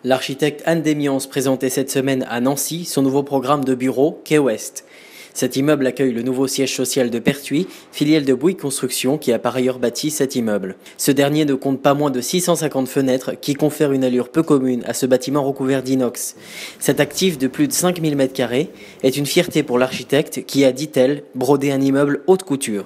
L'architecte Anne Démians présentait cette semaine à Nancy son nouveau programme de bureau Quai Ouest. Cet immeuble accueille le nouveau siège social de Pertuis, filiale de Bouygues Construction qui a par ailleurs bâti cet immeuble. Ce dernier ne compte pas moins de 650 fenêtres qui confèrent une allure peu commune à ce bâtiment recouvert d'inox. Cet actif de plus de 5000 m² est une fierté pour l'architecte qui a, dit-elle, brodé un immeuble haute couture.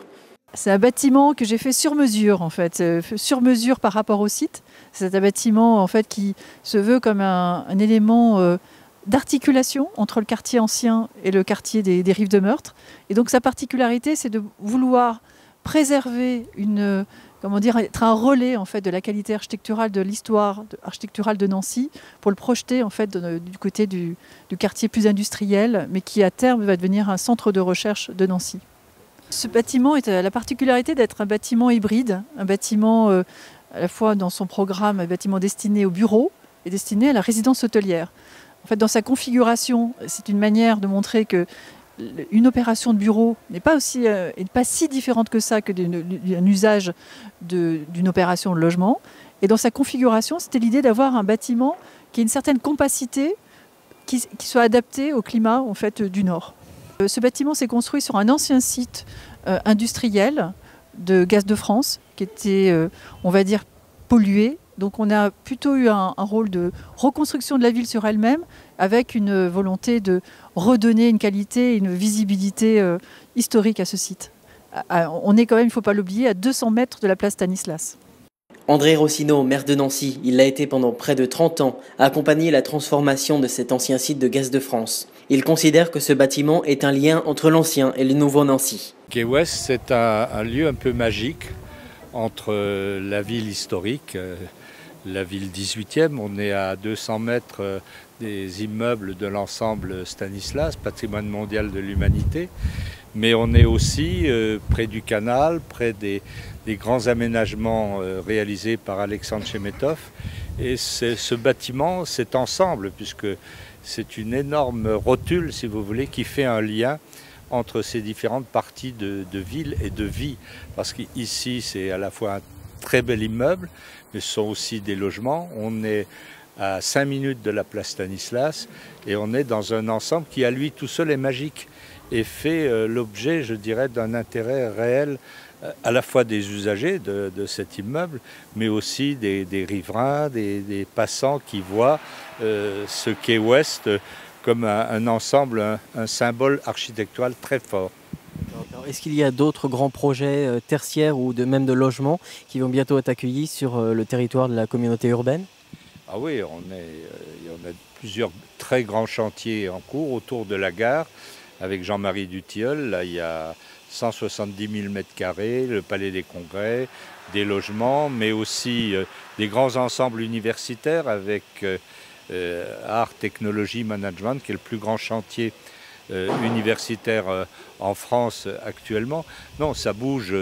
C'est un bâtiment que j'ai fait sur mesure, en fait, sur mesure par rapport au site. C'est un bâtiment en fait, qui se veut comme un élément d'articulation entre le quartier ancien et le quartier des Rives de Meurthe. Et donc sa particularité, c'est de vouloir préserver être un relais en fait, de la qualité architecturale, de l'histoire architecturale de Nancy, pour le projeter en fait, du côté du quartier plus industriel, mais qui à terme va devenir un centre de recherche de Nancy. Ce bâtiment a la particularité d'être un bâtiment hybride, un bâtiment à la fois dans son programme, un bâtiment destiné au bureau et destiné à la résidence hôtelière. En fait, dans sa configuration, c'est une manière de montrer qu'une opération de bureau n'est pas si différente que ça que d'un usage d'une opération de logement. Et dans sa configuration, c'était l'idée d'avoir un bâtiment qui ait une certaine compacité, qui soit adapté au climat en fait, du Nord. Ce bâtiment s'est construit sur un ancien site industriel de Gaz de France qui était, on va dire, pollué. Donc on a plutôt eu un rôle de reconstruction de la ville sur elle-même avec une volonté de redonner une qualité et une visibilité historique à ce site. On est quand même, il ne faut pas l'oublier, à 200 mètres de la place Stanislas. André Rossineau, maire de Nancy, il l'a été pendant près de 30 ans, a accompagné la transformation de cet ancien site de Gaz de France. Il considère que ce bâtiment est un lien entre l'ancien et le nouveau Nancy. Quai Ouest, c'est un lieu un peu magique entre la ville historique, la ville 18e. On est à 200 mètres des immeubles de l'ensemble Stanislas, patrimoine mondial de l'humanité. Mais on est aussi près du canal, près des grands aménagements réalisés par Alexandre Chemetov. Et ce bâtiment, cet ensemble, puisque c'est une énorme rotule, si vous voulez, qui fait un lien entre ces différentes parties de ville et de vie. Parce qu'ici, c'est à la fois un très bel immeuble, mais ce sont aussi des logements. On est à 5 minutes de la place Stanislas et on est dans un ensemble qui, à lui tout seul, est magique et fait l'objet, je dirais, d'un intérêt réel à la fois des usagers de cet immeuble, mais aussi des riverains, des passants qui voient ce Quai Ouest comme un ensemble, un symbole architectural très fort. Est-ce qu'il y a d'autres grands projets tertiaires ou même de logements qui vont bientôt être accueillis sur le territoire de la communauté urbaine ? Ah oui, il y en a plusieurs très grands chantiers en cours autour de la gare. Avec Jean-Marie Dutilleul, là il y a 170 000 m², le Palais des Congrès, des logements, mais aussi des grands ensembles universitaires avec Art, Technologie, Management, qui est le plus grand chantier universitaire en France actuellement. Non, ça bouge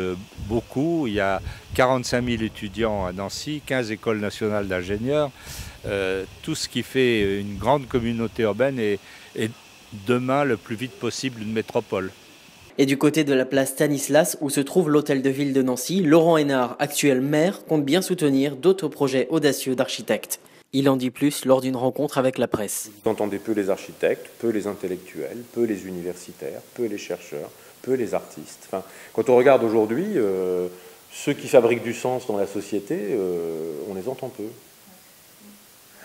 beaucoup. Il y a 45 000 étudiants à Nancy, 15 écoles nationales d'ingénieurs, tout ce qui fait une grande communauté urbaine et demain le plus vite possible une métropole. Et du côté de la place Stanislas, où se trouve l'hôtel de ville de Nancy, Laurent Hénard, actuel maire, compte bien soutenir d'autres projets audacieux d'architectes. Il en dit plus lors d'une rencontre avec la presse. Vous entendez peu les architectes, peu les intellectuels, peu les universitaires, peu les chercheurs, peu les artistes. Enfin, quand on regarde aujourd'hui, ceux qui fabriquent du sens dans la société, on les entend peu.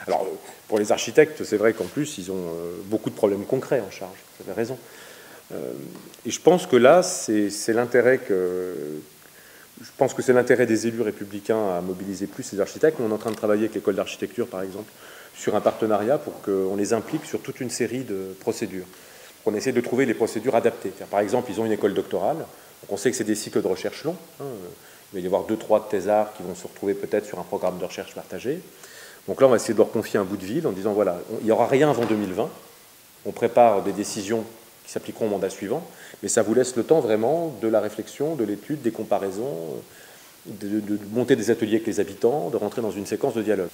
Alors, pour les architectes, c'est vrai qu'en plus, ils ont beaucoup de problèmes concrets en charge. Vous avez raison. Et je pense que là, c'est l'intérêt c'est l'intérêt des élus républicains à mobiliser plus ces architectes. On est en train de travailler avec l'école d'architecture, par exemple, sur un partenariat pour qu'on les implique sur toute une série de procédures. On essaie de trouver les procédures adaptées. Par exemple, ils ont une école doctorale. Donc on sait que c'est des cycles de recherche longs. Il va y avoir 2-3 thésards qui vont se retrouver peut-être sur un programme de recherche partagé. Donc là, on va essayer de leur confier un bout de ville en disant, voilà, il n'y aura rien avant 2020. On prépare des décisions qui s'appliqueront au mandat suivant, mais ça vous laisse le temps vraiment de la réflexion, de l'étude, des comparaisons, de monter des ateliers avec les habitants, de rentrer dans une séquence de dialogue.